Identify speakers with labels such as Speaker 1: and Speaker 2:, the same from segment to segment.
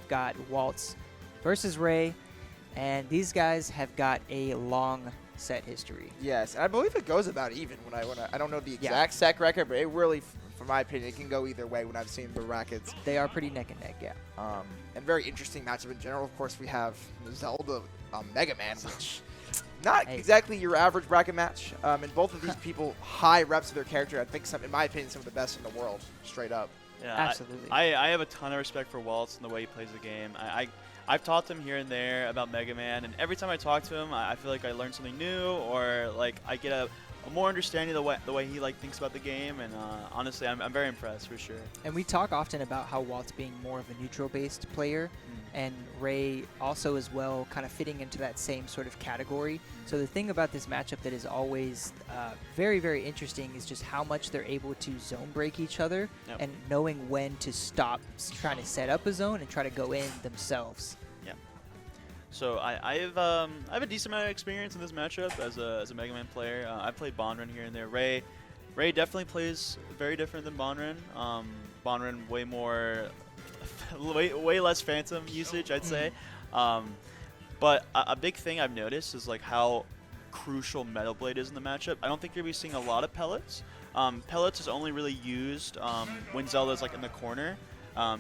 Speaker 1: got Waltz versus Ray, and these guys have got a long set history.
Speaker 2: Yes, and I believe it goes about even. I don't know the exact set record, but it really, from my opinion, it can go either way when I've seen the brackets.
Speaker 1: They are pretty neck and neck, yeah.
Speaker 2: And very interesting matchup in general. Of course, we have Zelda Mega Man, which not exactly your average bracket match. And both of these people, high reps of their character. I think, in my opinion, some of the best in the world, straight up.
Speaker 3: Yeah,
Speaker 1: absolutely.
Speaker 3: I have a ton of respect for Waltz and the way he plays the game. I've talked to him here and there about Mega Man, and every time I talk to him, I feel like I learn something new, or like I get a more understanding of the way he thinks about the game, and honestly, I'm very impressed for sure.
Speaker 1: And we talk often about how Waltz being more of a neutral-based player, and Ray also as well kind of fitting into that same sort of category. So the thing about this matchup that is always very, very interesting is just how much they're able to zone break each other and knowing when to stop trying to set up a zone and try to go in themselves.
Speaker 3: Yeah. So I have a decent amount of experience in this matchup as a Mega Man player. I played Bonren here and there. Ray definitely plays very different than Bonren. Bonren way more, way less Phantom usage, I'd say. But a big thing I've noticed is like how crucial Metal Blade is in the matchup. I don't think you're going to be seeing a lot of pellets. Pellets is only really used when Zelda's like in the corner.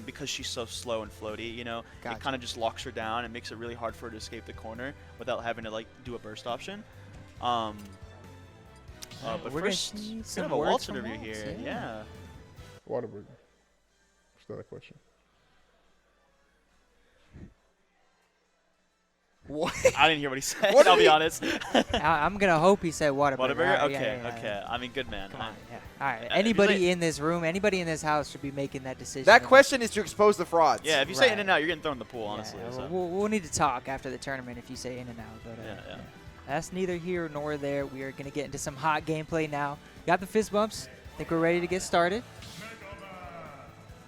Speaker 3: Because she's so slow and floaty, you know, it kind of just locks her down and makes it really hard for her to escape the corner without having to like do a burst option. But
Speaker 1: we're
Speaker 3: first,
Speaker 1: gonna
Speaker 3: we have a Waltz interview here. Yeah.
Speaker 4: Waterberg. What's that a question?
Speaker 2: What?
Speaker 3: I didn't hear what he said. I'll be honest.
Speaker 1: I'm gonna hope he said Whataburger.
Speaker 3: Whataburger?
Speaker 1: Right,
Speaker 3: Okay,
Speaker 1: yeah.
Speaker 3: okay. I mean, good man.
Speaker 1: Come on, yeah. All right. Anybody in this room, anybody in this house should be making that decision.
Speaker 2: That question is to expose the frauds.
Speaker 3: Yeah, if you say in and out, you're getting thrown in the pool, honestly.
Speaker 1: Yeah,
Speaker 3: So.
Speaker 1: we'll need to talk after the tournament if you say in and out. But
Speaker 3: Yeah.
Speaker 1: that's neither here nor there. We are gonna get into some hot gameplay now. Got the fist bumps. Think we're ready to get started.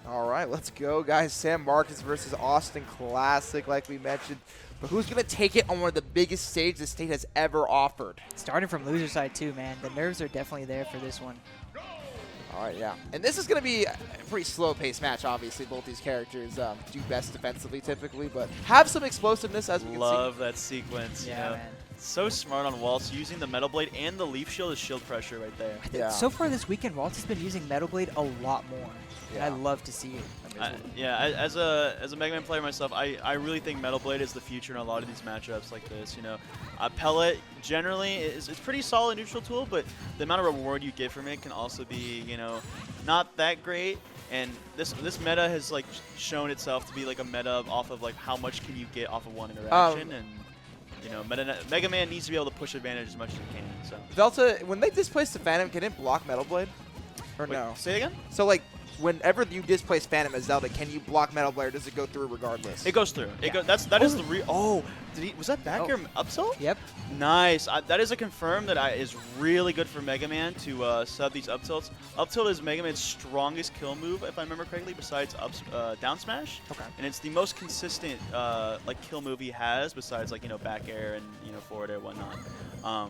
Speaker 2: All right, let's go, guys. Sam Marcus versus Austin Classic, like we mentioned. But who's going to take it on one of the biggest stages the state has ever offered?
Speaker 1: Starting from loser side, too, man. The nerves are definitely there for this one.
Speaker 2: All right, yeah. And this is going to be a pretty slow-paced match, obviously. Both these characters do best defensively, typically, but have some explosiveness, as we can see.
Speaker 3: Love that sequence.
Speaker 1: Yeah,
Speaker 3: you know?
Speaker 1: man.
Speaker 3: So smart on Waltz, using the Metal Blade and the Leaf Shield as shield pressure right there.
Speaker 2: Yeah.
Speaker 1: So far this weekend, Waltz has been using Metal Blade a lot more.
Speaker 2: Yeah.
Speaker 1: And I love to see it.
Speaker 3: As a Mega Man player myself, I really think Metal Blade is the future in a lot of these matchups like this. You know, Pellet generally is pretty solid neutral tool, but the amount of reward you get from it can also be, you know, not that great. And this meta has like shown itself to be like a meta off of like how much can you get off of one interaction, and you know, Mega Man needs to be able to push advantage as much as he can. So
Speaker 2: Delta, when they displace the Phantom, can it block Metal Blade? Or
Speaker 3: wait,
Speaker 2: no?
Speaker 3: say it again?
Speaker 2: So, like, whenever you displace Phantom as Zelda, can you block Metal Blade, or does it go through regardless?
Speaker 3: It goes through.
Speaker 1: Yeah.
Speaker 3: That is the real. Oh, was that back air up tilt?
Speaker 1: Yep.
Speaker 3: Nice. That is a confirm that is really good for Mega Man to sub these up tilts. Up tilt is Mega Man's strongest kill move, if I remember correctly, besides down smash.
Speaker 1: Okay.
Speaker 3: And it's the most consistent like kill move he has, besides like, you know, back air and, you know, forward air and whatnot.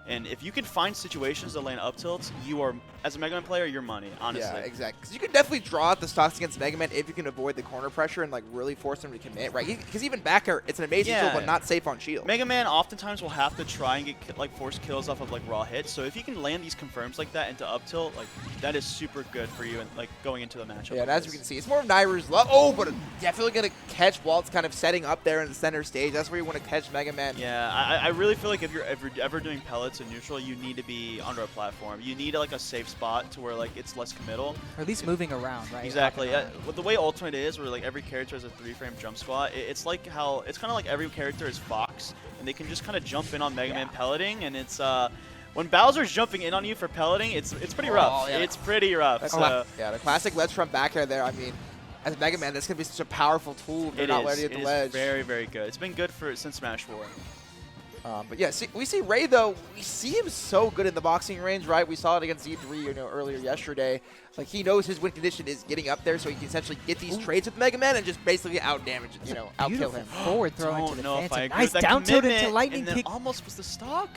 Speaker 3: And if you can find situations that land up tilts, you are, as a Mega Man player, you're money, honestly.
Speaker 2: Yeah, exactly. Because you can definitely draw out the stocks against Mega Man if you can avoid the corner pressure and like really force him to commit, right? Because even back air, it's an amazing tool, but not safe on shield.
Speaker 3: Mega Man oftentimes will have to try and get like force kills off of like raw hits. So if you can land these confirms like that into up tilt, like that is super good for you and like going into the matchup.
Speaker 2: Yeah,
Speaker 3: like
Speaker 2: and as
Speaker 3: this.
Speaker 2: we can see, it's more of Nairu's love. Oh, but definitely gonna catch Waltz kind of setting up there in the center stage. That's where you want to catch Mega Man.
Speaker 3: Yeah, I really feel like if you're ever doing pellets in neutral, you need to be under a platform. You need like a safe spot to where like it's less committal.
Speaker 1: Or at least moving around, right?
Speaker 3: Exactly. With the way Ultimate is, where like every character has a 3-frame jump squat, it's like how it's kind of like every character is Fox, and they can just kind of jump in on Mega Man pelleting, and it's when Bowser's jumping in on you for pelleting, it's pretty rough.
Speaker 2: Yeah.
Speaker 3: It's pretty rough.
Speaker 2: Yeah, the classic ledge from back air there. I mean, as Mega Man, that's gonna be such a powerful tool if you're not ready at the ledge.
Speaker 3: It is very, very good. It's been good since Smash 4.
Speaker 2: But yeah, we see Ray though. We see him so good in the boxing range, right? We saw it against Z3, you know, earlier yesterday. Like he knows his win condition is getting up there, so he can essentially get these trades with Mega Man and just basically out damage, you know, outkill him.
Speaker 1: Forward throw into the Phantom.
Speaker 3: Nice
Speaker 1: down tilt into lightning
Speaker 3: and then
Speaker 1: kick.
Speaker 3: almost was the stock.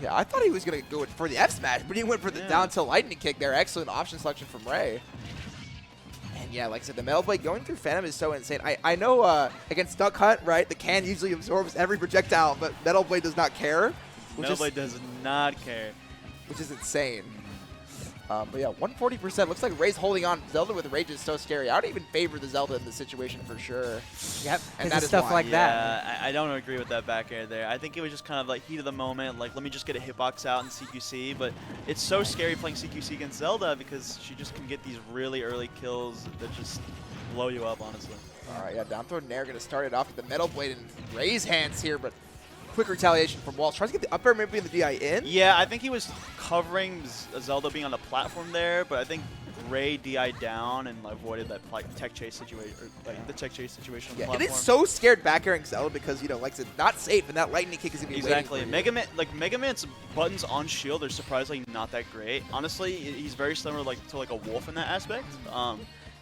Speaker 2: Yeah, I thought he was gonna go for the F smash, but he went for the down tilt lightning kick there. Excellent option selection from Ray. And yeah, like I said, the Metal Blade going through Phantom is so insane. I know against Duck Hunt, right, the can usually absorbs every projectile, but Metal Blade does not care.
Speaker 3: Metal Blade does not care.
Speaker 2: Which is insane. But yeah, 140%. Looks like Ray's holding on. Zelda with Rage is so scary. I would even favor the Zelda in this situation for sure.
Speaker 1: Yep,
Speaker 2: and
Speaker 1: that is stuff like that.
Speaker 3: Yeah, I don't agree with that back air there. I think it was just kind of like heat of the moment, like let me just get a hitbox out in CQC, but it's so scary playing CQC against Zelda because she just can get these really early kills that just blow you up, honestly.
Speaker 2: All right, yeah, down throw Nair going to start it off with the Metal Blade in Ray's hands here, but quick retaliation from Waltz. Tries to get the up air, maybe in the DI in.
Speaker 3: Yeah, I think he was covering Zelda being on the platform there, but I think Ray DI down and avoided that tech chase situation, or like the tech chase situation on the platform.
Speaker 2: It is so scared back airing Zelda because, you know, like it's not safe, and that lightning kick is going to be
Speaker 3: exactly.
Speaker 2: waiting
Speaker 3: Mega Man, like Mega Man's buttons on shield are surprisingly not that great. Honestly, he's very similar to like a Wolf in that aspect.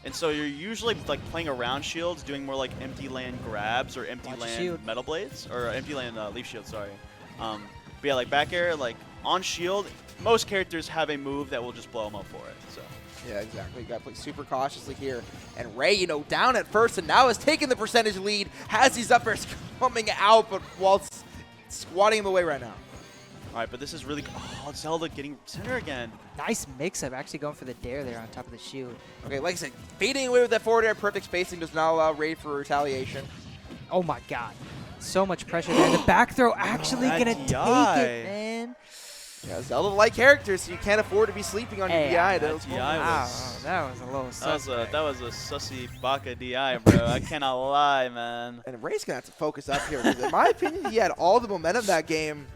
Speaker 3: And so you're usually like playing around shields, doing more like empty land grabs or empty land metal blades or empty land leaf shield. Sorry. But yeah, like back air, like on shield, most characters have a move that will just blow them up for it. So.
Speaker 2: Yeah, exactly. You got to play super cautiously here. And Ray, you know, down at first and now has taken the percentage lead. Has these up airs coming out, but Waltz squatting him away right now.
Speaker 3: All right, but this is really – Zelda getting center again.
Speaker 1: Nice mix-up, actually going for the dare there on top of the shield.
Speaker 2: Okay, like I said, fading away with that forward air, perfect spacing does not allow Ray for retaliation.
Speaker 1: Oh, my God. So much pressure there. The back throw actually going to take it, man.
Speaker 2: Yeah, Zelda-like characters, so you can't afford to be sleeping on your DI.
Speaker 1: That was a little suspect.
Speaker 3: That was a sussy baka DI, bro. I cannot lie, man.
Speaker 2: And Ray's going to have to focus up here. Because in my opinion, he had all the momentum that game.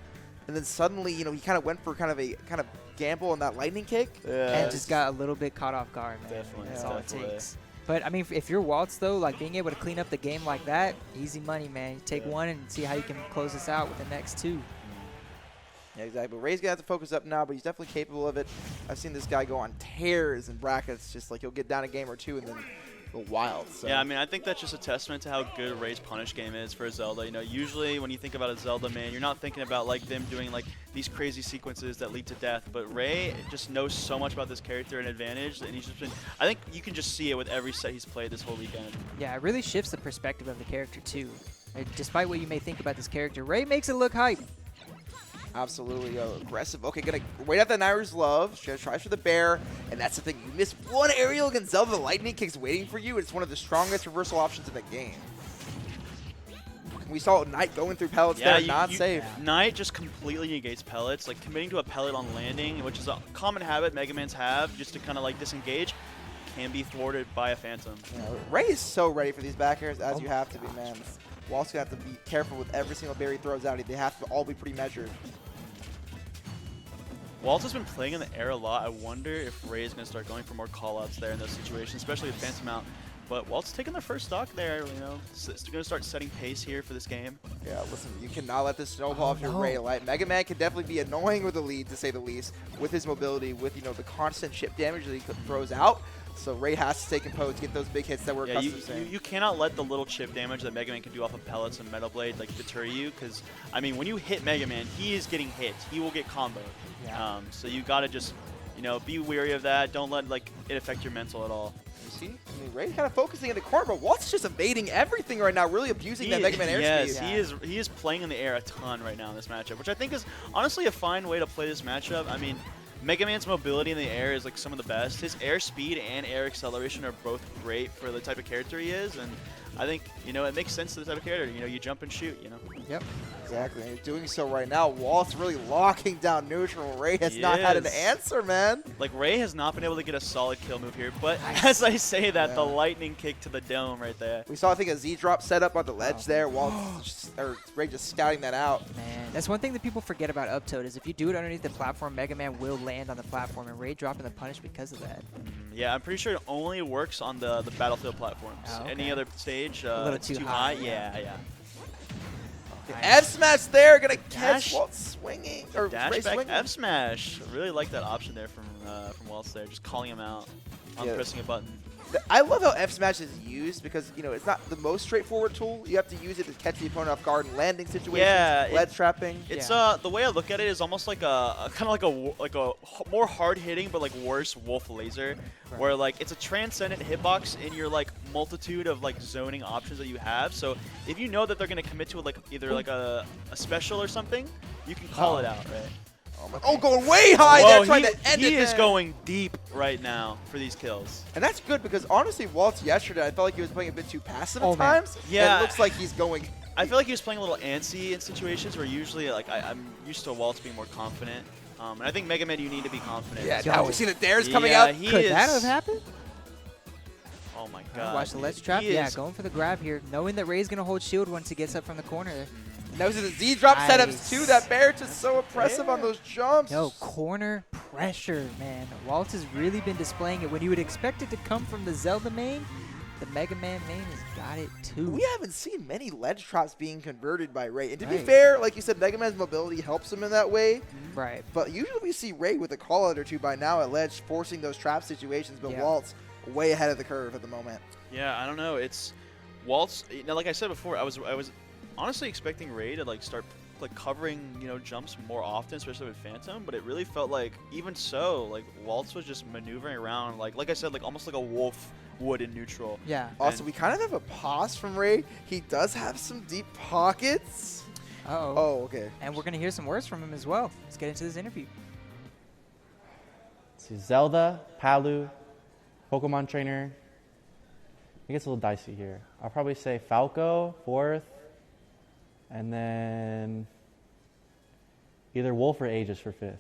Speaker 2: And then suddenly, you know, he kind of went for kind of gamble on that lightning kick.
Speaker 3: Yeah,
Speaker 1: and just got a little bit caught off guard, man.
Speaker 3: Definitely.
Speaker 1: That's all it takes. But, I mean, if you're Waltz, though, like being able to clean up the game like that, easy money, man. You take one and see how you can close this out with the next two.
Speaker 2: Yeah, exactly. But Ray's going to have to focus up now, but he's definitely capable of it. I've seen this guy go on tears in brackets. Just like he'll get down a game or two and then go wild. So.
Speaker 3: Yeah, I mean, I think that's just a testament to how good Ray's punish game is for Zelda. You know, usually when you think about a Zelda, man, you're not thinking about like them doing like these crazy sequences that lead to death. But Ray just knows so much about this character and advantage, and he's just been. I think you can just see it with every set he's played this whole weekend.
Speaker 1: Yeah, it really shifts the perspective of the character too. Despite what you may think about this character, Ray makes it look hype.
Speaker 2: Absolutely aggressive. Okay, gonna wait out that Nair's Love. Tries for the bear, and that's the thing. You miss one aerial against Zelda, the lightning kick's waiting for you. It's one of the strongest reversal options in the game. We saw Knight going through pellets there, not safe.
Speaker 3: Knight just completely negates pellets, like committing to a pellet on landing, which is a common habit Mega Mans have, just to kind of like disengage, can be thwarted by a Phantom.
Speaker 2: Yeah, Ray is so ready for these back airs, as you have to be, man. Waltz gonna have to be careful with every single bear he throws out. They have to all be pretty measured.
Speaker 3: Waltz has been playing in the air a lot. I wonder if Ray is going to start going for more call-outs there in those situations, especially with Phantom out. But Waltz taking the first stock there, you know. It's going to start setting pace here for this game.
Speaker 2: Yeah, listen, you cannot let this snowball off your Ray. Like, Mega Man can definitely be annoying with the lead, to say the least, with his mobility, with, you know, the constant chip damage that he throws out. So Ray has to stay composed, get those big hits that we're accustomed to seeing.
Speaker 3: You cannot let the little chip damage that Mega Man can do off of pellets and Metal Blade like deter you, because I mean, when you hit Mega Man, he is getting hit. He will get comboed. Yeah. So you gotta just, you know, be wary of that. Don't let like it affect your mental at all.
Speaker 2: You see, I mean, Ray's kind of focusing in the corner, but Waltz is just evading everything right now, really abusing that Mega Man airspeed.
Speaker 3: Yes, he is playing in the air a ton right now in this matchup, which I think is honestly a fine way to play this matchup. I mean, Mega Man's mobility in the air is like some of the best. His air speed and air acceleration are both great for the type of character he is, and I think, you know, it makes sense to the type of character. You know, you jump and shoot, you know.
Speaker 1: Yep.
Speaker 2: Exactly. And he's doing so right now. Waltz really locking down neutral. Ray has not had an answer, man.
Speaker 3: Like, Ray has not been able to get a solid kill move here, but as I say that, the lightning kick to the dome right there.
Speaker 2: We saw, I think, a Z-drop set up on the ledge there. Waltz, or Ray just scouting that out.
Speaker 1: Man, that's one thing that people forget about up tilt is if you do it underneath the platform, Mega Man will land on the platform, and Ray dropping the punish because of that.
Speaker 3: Yeah, I'm pretty sure it only works on the battlefield platforms.
Speaker 1: Oh, okay.
Speaker 3: Any other stage,
Speaker 1: a little
Speaker 3: it's
Speaker 1: too high.
Speaker 3: Yeah.
Speaker 2: Nice. F-smash there, gonna catch Waltz swinging, or Ray swinging.
Speaker 3: F-smash. I really like that option there from Waltz there, just calling him out on pressing a button.
Speaker 2: I love how F smash is used because, you know, it's not the most straightforward tool. You have to use it to catch the opponent off guard in landing situations, ledge trapping.
Speaker 3: It's the way I look at it is almost like a kind of like a more hard hitting but like worse wolf laser, where like it's a transcendent hitbox in your like multitude of like zoning options that you have. So if you know that they're gonna commit to like either like a special or something, you can call it out, right?
Speaker 2: Oh, going way high
Speaker 3: Whoa,
Speaker 2: there, trying to end it.
Speaker 3: He is
Speaker 2: there.
Speaker 3: going deep right now for these kills.
Speaker 2: And that's good because honestly, Waltz yesterday, I felt like he was playing a bit too passive at
Speaker 1: man.
Speaker 2: times.
Speaker 3: Yeah.
Speaker 2: And it looks like he's going.
Speaker 3: I feel like he was playing a little antsy in situations where usually like I'm used to Waltz being more confident. And I think Mega Man, you need to be confident.
Speaker 2: Yeah,
Speaker 1: Yo.
Speaker 2: now we see the dares coming
Speaker 3: Yeah,
Speaker 2: out.
Speaker 3: he
Speaker 1: Could
Speaker 3: is,
Speaker 1: that have happened?
Speaker 3: Oh my god.
Speaker 1: Watch the ledge trap. Yeah, going for the grab here, knowing that Ray's gonna hold shield once he gets up from the corner.
Speaker 2: Those are the Z drop
Speaker 1: Nice.
Speaker 2: setups too. That bear just so impressive on those jumps.
Speaker 1: Yo, corner pressure, man. Waltz has really been displaying it. When you would expect it to come from the Zelda main, the Mega Man main has got it too.
Speaker 2: We haven't seen many ledge traps being converted by Ray. And to be
Speaker 1: Right.
Speaker 2: fair, like you said, Mega Man's mobility helps him in that way.
Speaker 1: Right.
Speaker 2: But usually we see Ray with a call out or two by now at ledge, forcing those trap situations. But
Speaker 1: Yeah.
Speaker 2: Waltz way ahead of the curve at the moment.
Speaker 3: Yeah, I don't know. It's Waltz. Now, like I said before, I was honestly expecting Ray to like start like covering, you know, jumps more often, especially with Phantom. But it really felt like even so, like Waltz was just maneuvering around, like I said, like almost like a wolf would in neutral.
Speaker 1: Yeah.
Speaker 2: Also,
Speaker 3: And-
Speaker 2: we kind of have a pause from Ray. He does have some deep pockets.
Speaker 1: Uh-oh.
Speaker 2: Oh, okay.
Speaker 1: And we're gonna hear some words from him as well. Let's get into this interview.
Speaker 5: See, Zelda, Palu, Pokemon trainer. It gets a little dicey here. I'll probably say Falco, 4th, and then either Wolf or Aegis for 5th.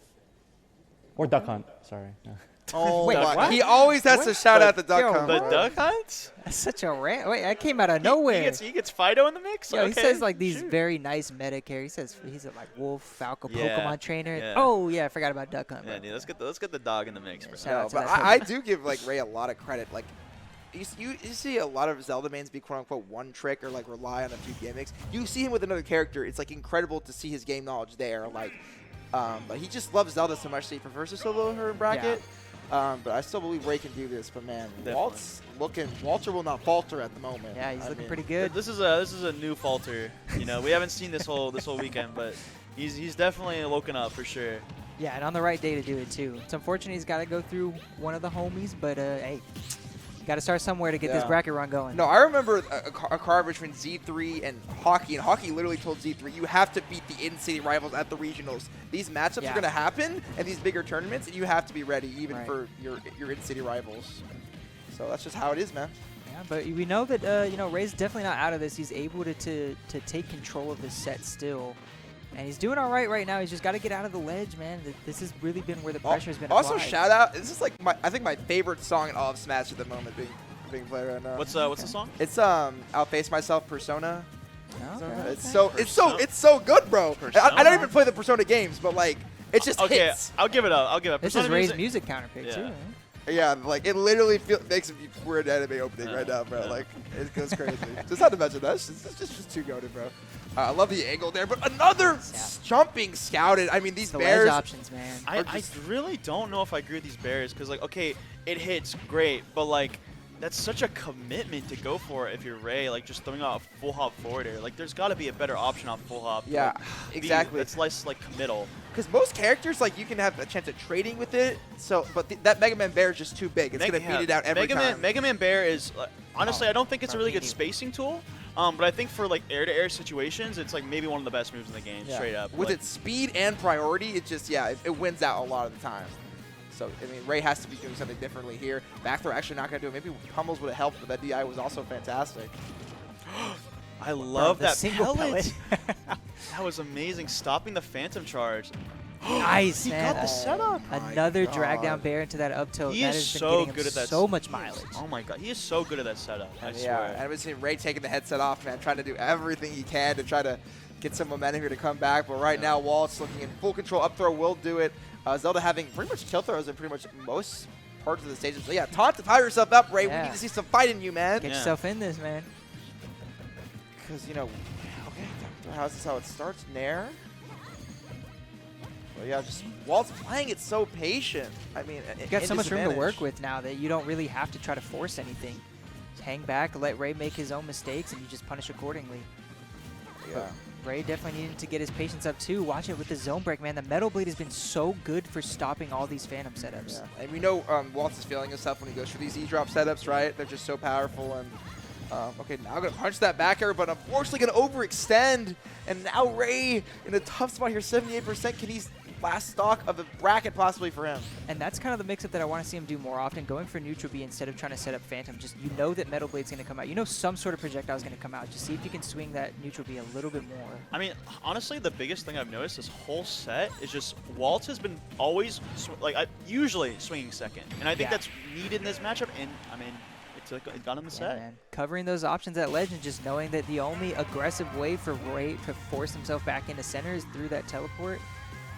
Speaker 5: Or Duck Hunt, sorry. Yeah.
Speaker 2: Oh,
Speaker 1: Wait,
Speaker 2: my.
Speaker 1: what?
Speaker 2: He always has to shout out the duck
Speaker 1: Yo,
Speaker 2: hunt.
Speaker 3: The
Speaker 2: bro.
Speaker 3: duck hunt?
Speaker 1: That's such a rant. Wait, that came out of nowhere.
Speaker 3: He gets Fido in the mix.
Speaker 1: Yo,
Speaker 3: okay.
Speaker 1: he says like these
Speaker 3: shoot.
Speaker 1: very nice meta characters. He says he's a like Wolf, Falco,
Speaker 3: Yeah,
Speaker 1: Pokemon trainer.
Speaker 3: yeah.
Speaker 1: Oh yeah, I forgot about Duck Hunt.
Speaker 3: Yeah,
Speaker 1: bro.
Speaker 3: dude, let's get the dog in the mix, bro.
Speaker 1: Shout
Speaker 2: No,
Speaker 1: out to
Speaker 2: but
Speaker 1: that
Speaker 2: I
Speaker 1: Pokemon.
Speaker 2: do give like Ray a lot of credit. Like, you see a lot of Zelda mains be quote unquote one trick or like rely on a few gimmicks. You see him with another character, it's like incredible to see his game knowledge there. Like, but he just loves Zelda so much that he prefers to solo her in bracket. But I still believe Ray can do this. But man,
Speaker 3: Definitely.
Speaker 2: Walter will not falter at the moment.
Speaker 1: Yeah, he's
Speaker 2: I
Speaker 1: looking
Speaker 2: mean,
Speaker 1: pretty good.
Speaker 3: This is a new falter. You know, we haven't seen this whole weekend, but he's definitely looking up for sure.
Speaker 1: Yeah, and on the right day to do it too. It's unfortunate he's got to go through one of the homies, but hey, got to start somewhere to get this
Speaker 2: Yeah.
Speaker 1: bracket run going.
Speaker 2: No, I remember a card between Z3 and Hockey, and Hockey literally told Z3, you have to beat the in-city rivals at the regionals. These matchups
Speaker 1: Yeah.
Speaker 2: are going to happen in these bigger tournaments, and you have to be ready even
Speaker 1: Right.
Speaker 2: for your in-city rivals. So that's just how it is, man.
Speaker 1: Yeah, but we know that you know, Ray's definitely not out of this. He's able to take control of this set still. And he's doing all right now. He's just got to get out of the ledge, man. This has really been where the pressure has been
Speaker 2: Also,
Speaker 1: applied.
Speaker 2: shout out, this is like I think my favorite song in all of Smash at the moment being played right now.
Speaker 3: What's the song?
Speaker 2: It's Outface Myself Persona.
Speaker 1: Oh, okay,
Speaker 2: It's
Speaker 1: okay.
Speaker 2: it's so good, bro. I don't
Speaker 3: Persona?
Speaker 2: even play the Persona games, but like it just
Speaker 3: Okay,
Speaker 2: hits.
Speaker 3: I'll give it up.
Speaker 1: This is Ray's music counter pick too.
Speaker 3: Yeah.
Speaker 1: Man.
Speaker 2: Yeah, like it literally makes we're an anime opening right now, bro.
Speaker 3: Yeah.
Speaker 2: Like it goes crazy. Just not to mention that. It's just too goated, bro. I love the angle there, but another jumping scouted. I mean, these
Speaker 1: The
Speaker 2: bears.
Speaker 1: ledge options, man.
Speaker 3: I really don't know if I agree with these bears because, like, okay, it hits great, but like, that's such a commitment to go for it if you're Ray. Like, just throwing out a full hop forward air. Like, there's got to be a better option off full hop.
Speaker 2: Yeah,
Speaker 3: Like,
Speaker 2: exactly.
Speaker 3: It's less like committal.
Speaker 2: Because most characters, like, you can have a chance at trading with it. So, but that Mega Man bear is just too big. It's gonna beat it out every time.
Speaker 3: Mega Man Bear is honestly,
Speaker 1: Oh,
Speaker 3: I don't think it's a really good
Speaker 1: Martini.
Speaker 3: spacing tool. But I think for like air-to-air situations, it's like maybe one of the best moves in the game,
Speaker 2: Yeah.
Speaker 3: straight up.
Speaker 2: With
Speaker 3: Like,
Speaker 2: its speed and priority, it just it wins out a lot of the time. So I mean, Ray has to be doing something differently here. Back throw actually not gonna do it. Maybe Pummels would have helped, but that DI was also fantastic.
Speaker 3: I love
Speaker 1: the
Speaker 3: that
Speaker 1: single
Speaker 3: pellet.
Speaker 1: pellet.
Speaker 3: That was amazing, stopping the Phantom charge.
Speaker 1: Nice,
Speaker 3: He
Speaker 1: man.
Speaker 3: got the setup.
Speaker 1: Another
Speaker 2: my
Speaker 1: drag down
Speaker 2: God.
Speaker 1: bear into that up tilt.
Speaker 3: He
Speaker 1: that
Speaker 3: is
Speaker 1: has been
Speaker 3: so
Speaker 1: getting him
Speaker 3: good at that.
Speaker 1: so much mileage.
Speaker 3: Oh my god, he is so good at that setup. I
Speaker 2: Yeah,
Speaker 3: swear.
Speaker 2: and I've been seeing Ray taking the headset off, man, trying to do everything he can to try to get some momentum here to come back. But right now, Waltz looking in full control. Up throw will do it. Zelda having pretty much kill throws in pretty much most parts of the stages. So yeah, taunt to fire yourself up, Ray.
Speaker 1: Yeah.
Speaker 2: We need to see some fight in you, man.
Speaker 1: Get
Speaker 3: Yeah.
Speaker 1: yourself in this, man.
Speaker 2: Because, you know, okay, how's this how it starts? Nair. But yeah, just Waltz playing it so patient. I mean,
Speaker 1: You got so much room to work with now that you don't really have to try to force anything. Hang back, let Ray make his own mistakes, and you just punish accordingly.
Speaker 2: Yeah.
Speaker 1: Ray definitely needed to get his patience up too. Watch it with the zone break, man. The Metal Blade has been so good for stopping all these Phantom setups.
Speaker 2: Yeah. And we know Waltz is feeling himself when he goes for these E-drop setups, right? They're just so powerful. And okay, now going to punch that back air, but unfortunately going to overextend. And now Ray in a tough spot here, 78%. Can he last stock of the bracket possibly for him?
Speaker 1: And that's kind of the mix-up that I want to see him do more often, going for neutral B instead of trying to set up Phantom. Just, you know that Metal Blade's going to come out. You know some sort of projectile is going to come out. Just see if you can swing that neutral B a little bit more.
Speaker 3: I mean, honestly, the biggest thing I've noticed this whole set is just Waltz has been always, usually swinging second. And I think that's needed in this matchup, and, I mean, it got him the set.
Speaker 1: Man. Covering those options at ledge and just knowing that the only aggressive way for Ray to force himself back into center is through that teleport.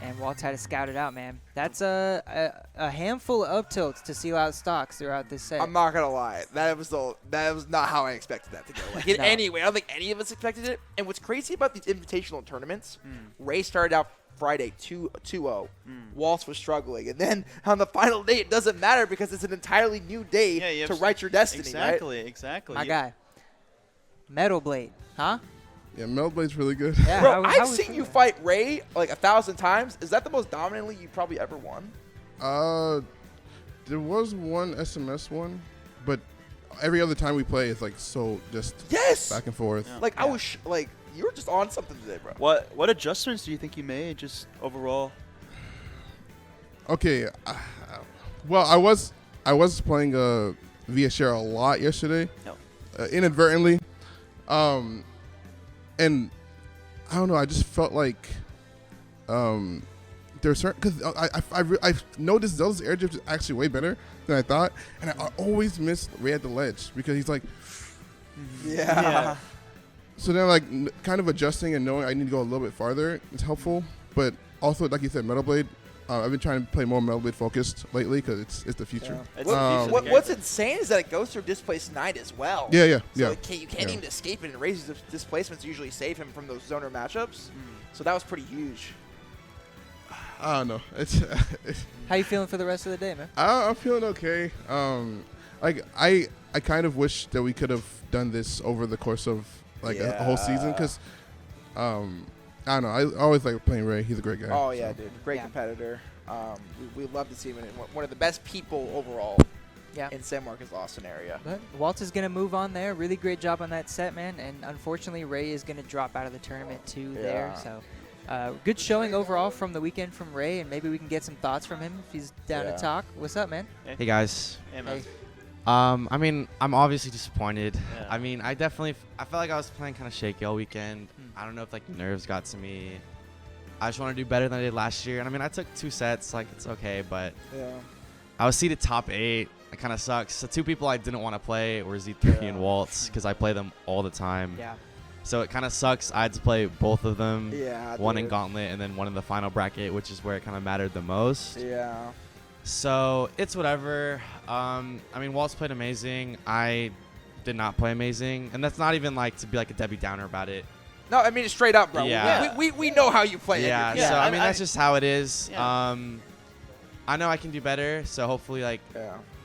Speaker 1: And Waltz had to scout it out, man. That's a handful of up tilts to seal out stocks throughout this set.
Speaker 2: I'm not gonna lie, that was not how I expected that to go. Like in any way, I don't think any of us expected it. And what's crazy about these invitational tournaments, Ray started out Friday 2-0. Waltz was struggling, and then on the final day, it doesn't matter because it's an entirely new day to write your destiny.
Speaker 3: Exactly.
Speaker 1: My guy, Metal Blade, huh?
Speaker 4: Yeah, Metal Blade's really good.
Speaker 1: Yeah,
Speaker 2: Bro, I've seen you fight Ray like 1,000 times. Is that the most dominantly you probably ever won?
Speaker 4: There was one SMS one, but every other time we play, it's like so just back and forth.
Speaker 3: Yeah.
Speaker 2: Like I was like, you were just on something today, bro.
Speaker 3: What adjustments do you think you made just overall?
Speaker 4: Okay, well, I was playing via share a lot yesterday, inadvertently, and I don't know. I just felt like there's certain because I've noticed Zelda's air drift is actually way better than I thought, and I always miss Ray at the ledge because he's like,
Speaker 2: Yeah.
Speaker 4: So then like kind of adjusting and knowing I need to go a little bit farther is helpful, but also like you said, Metal Blade. I've been trying to play more Metal Blade focused lately because it's the future.
Speaker 2: Yeah. What's insane is that it goes through Displaced Knight as well.
Speaker 4: Yeah.
Speaker 2: So you can't even escape it, and Ray's displacements usually save him from those zoner matchups. So that was pretty huge.
Speaker 4: I don't know. It's
Speaker 1: How you feeling for the rest of the day, man?
Speaker 4: I'm feeling okay. Like I kind of wish that we could have done this over the course of like a whole season because I don't know. I always like playing Ray. He's a great guy.
Speaker 2: Oh, yeah, dude. Great competitor. We love to see him. One of the best people overall in San Marcos Austin area.
Speaker 1: But Waltz is going to move on there. Really great job on that set, man. And unfortunately, Ray is going to drop out of the tournament too there. So good showing overall from the weekend from Ray. And maybe we can get some thoughts from him if he's down to talk. What's up, man?
Speaker 6: Hey, guys.
Speaker 3: Hey, man.
Speaker 6: I mean, I'm obviously disappointed.
Speaker 3: Yeah.
Speaker 6: I mean, I felt like I was playing kind of shaky all weekend. I don't know if like nerves got to me. I just want to do better than I did last year. And I mean, I took 2 sets, like it's okay, but I was seeded top 8. It kind of sucks. So 2 people I didn't want to play were Z3 and Waltz because I play them all the time.
Speaker 1: Yeah.
Speaker 6: So it kind of sucks. I had to play both of them.
Speaker 2: Yeah.
Speaker 6: One in Gauntlet and then one in the final bracket, which is where it kind of mattered the most.
Speaker 2: Yeah.
Speaker 6: So it's whatever. I mean, Waltz played amazing. I did not play amazing, and that's not even like to be like a Debbie Downer about it.
Speaker 2: No, I mean, straight up, bro.
Speaker 6: Yeah.
Speaker 2: We know how you play.
Speaker 6: Yeah.
Speaker 2: Yeah.
Speaker 6: So I mean, that's just how it is.
Speaker 3: Yeah.
Speaker 6: I know I can do better. So hopefully, like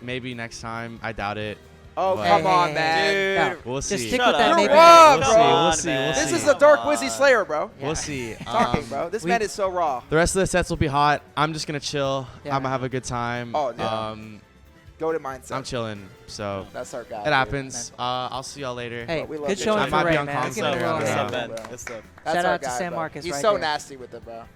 Speaker 6: maybe next time. I doubt it.
Speaker 2: Oh,
Speaker 6: But-
Speaker 2: come on, man.
Speaker 1: No,
Speaker 6: We'll
Speaker 1: just
Speaker 6: see.
Speaker 1: stick
Speaker 3: Shut
Speaker 1: with that
Speaker 3: up.
Speaker 1: maybe.
Speaker 2: You're wrong,
Speaker 6: We'll
Speaker 2: bro.
Speaker 6: see.
Speaker 3: Come
Speaker 6: We'll
Speaker 3: on,
Speaker 6: see.
Speaker 3: man.
Speaker 6: We'll
Speaker 2: This
Speaker 6: see.
Speaker 2: is the Dark
Speaker 3: Come
Speaker 2: Wizzy
Speaker 3: on.
Speaker 2: Slayer, bro.
Speaker 1: Yeah.
Speaker 6: We'll see.
Speaker 2: Talking, bro. This man is so raw.
Speaker 6: The rest of the sets will be hot. I'm just gonna chill.
Speaker 1: Yeah.
Speaker 6: I'm gonna have a good time.
Speaker 2: Oh, yeah. Go to mindset.
Speaker 6: I'm chilling. So
Speaker 2: That's our guy.
Speaker 6: it happens. I'll see y'all later.
Speaker 1: Hey,
Speaker 2: We love
Speaker 1: good
Speaker 2: you.
Speaker 1: showing
Speaker 6: I
Speaker 1: for
Speaker 6: might be
Speaker 1: Ray,
Speaker 6: on
Speaker 1: man.
Speaker 6: console.
Speaker 1: Give it a little
Speaker 6: Yeah.
Speaker 1: hand.
Speaker 3: man.
Speaker 2: bro.
Speaker 3: Good stuff.
Speaker 2: That's
Speaker 1: Shout
Speaker 2: our
Speaker 1: out to
Speaker 2: guy,
Speaker 1: San
Speaker 2: bro.
Speaker 1: Marcos
Speaker 2: He's
Speaker 1: right
Speaker 2: so
Speaker 1: there.
Speaker 2: nasty with it, bro.